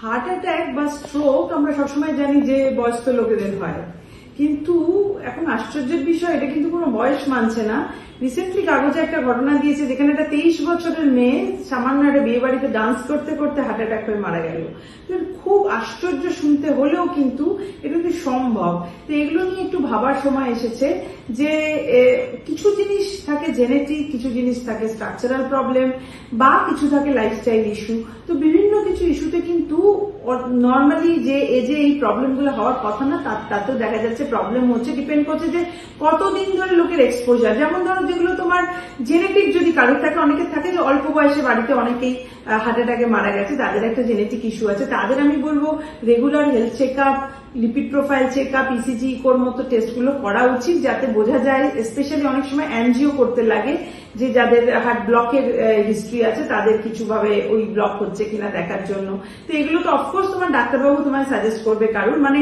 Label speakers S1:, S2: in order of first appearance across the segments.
S1: Heart attack বা stroke আমরা সবসময় জানি যে বয়স্ক লোকেদের হয়, কিন্তু এখন আশ্চর্যের বিষয় এটা কিন্তু কোনো বয়স মানছে না। রিসেন্টলি কাগজে একটা ঘটনা দিয়েছে যেখানে একটা 23 বছরের মেয়ে সামান্য একটা বিয়ে বাড়িতে ডান্স করতে করতে হার্ট অ্যাটাক হয়ে মারা গেল। খুব আশ্চর্য শুনতে হলেও কিন্তু এটা কি সম্ভব। তো এগুলো নিয়ে একটু ভাবার সময় এসেছে যে কিছু জিনিস থাকে জেনেটিক, কিছু জিনিস থাকে স্ট্রাকচারাল প্রবলেম, বা কিছু থাকে লাইফস্টাইল ইস্যু। তো বিভিন্ন কিছু ইস্যুতে কিন্তু নর্মালি যে এজে এই প্রবলেমগুলো হওয়ার কথা না, তাতেও দেখা যাচ্ছে প্রবলেম হচ্ছে। ডিপেন্ড করছে যে কতদিন ধরে লোকের এক্সপোজার। যেমন ধরো যেগুলো তোমার জেনেটিক যদি কারোর থাকে, অনেকের থাকে যে অল্প বয়সে বাড়িতে অনেকেই হার্ট অ্যাটাকে মারা গেছে, তাদের একটা জেনেটিক ইস্যু আছে। তাদের আমি বলবো regular health check up, lipid profile check up, ECG ইকোর মতো টেস্টগুলো করা উচিত, যাতে বোঝা যায়। স্পেশালি অনেক সময় অ্যানজিও করতে লাগে, যে যাদের হার্ট ব্লকের হিস্ট্রি আছে তাদের কিছুভাবে ওই ব্লক হচ্ছে কিনা দেখার জন্য। তো এগুলো তো অফকোর্স তোমার ডাক্তারবাবু তোমায় সাজেস্ট করবে। কারণ মানে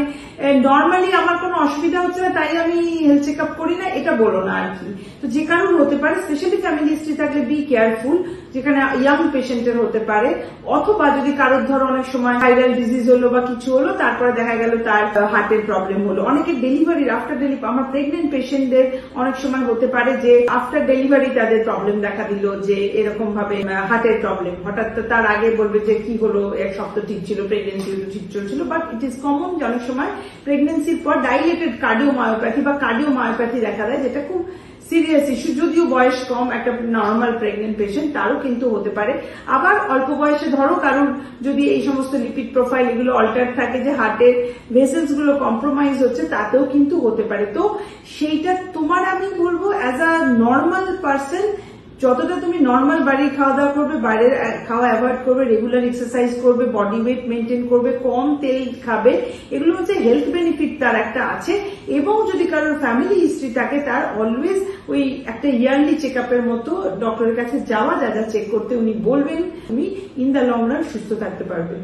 S1: নর্মালি আমার কোনো অসুবিধা হচ্ছে না তাই আমি হেলথ চেক আপ করি না, এটা বলো না আর কি। তো যে কারণ হতে পারে, স্পেশালি ফ্যামিলি হিস্ট্রি থাকলে বি কেয়ারফুল, যেখানে ইয়াং পেশেন্টের হতে পারে। অথবা যদি কারোর ধরো অনেক সময় ভাইরাল ডিজিজ হলো বা কিছু হলো, তারপরে দেখা গেল তার হার্টের প্রবলেম হলো। অনেকের ডেলিভারির আফটার ডেলিভারি, আমার প্রেগনেন্ট পেশেন্টদের অনেক সময় হতে পারে যে আফটার ডেলিভারি তাদের প্রবলেম দেখা দিল, যে এরকম ভাবে হার্টের প্রবলেম। হঠাৎ তার আগে বলবে যে কি হলো, এক সপ্তাহ ঠিক ছিল, প্রেগনেন্সি ঠিক চলছিল। বাট ইট ইজ কমন যে অনেক সময় প্রেগনেন্সির পর ডাইলেটেড কার্ডিওমায়োপ্যাথি বা কার্ডিওমায়োপ্যাথি দেখা দেয়, যেটা খুব সিরিয়াস ইস্যু। যদিও বয়স কম, একটা নর্মাল প্রেগনেন্ট পেশেন্ট তারও কিন্তু হতে পারে। আবার অল্প বয়সে ধরো কারণ যদি এই সমস্ত লিপিড প্রোফাইল এগুলো অল্টার থাকে, যে হার্টের ভেসেলস গুলো কম্প্রোমাইজ হচ্ছে, তাতেও কিন্তু হতে পারে। তো সেইটা তোমার আমি বলবো অ্যাজ আ নর্মাল পার্সন, যতটা তুমি নর্মাল বাড়ির খাওয়া দাওয়া করবে, বাইরের খাওয়া অ্যাভয়েড করবে, রেগুলার এক্সারসাইজ করবে, বডি ওয়েট মেনটেন করবে, কম তেল খাবে, এগুলো হচ্ছে হেলথ বেনিফিট তার একটা আছে। এবং যদি কারোর ফ্যামিলি হিস্ট্রি থাকে, তার অলওয়েজ ওই একটা ইয়ারলি চেক আপের মতো ডক্টরের কাছে যাওয়া, যা যা চেক করতে উনি বলবেন, তুমি ইন দ্য লং রান সুস্থ থাকতে পারবেন।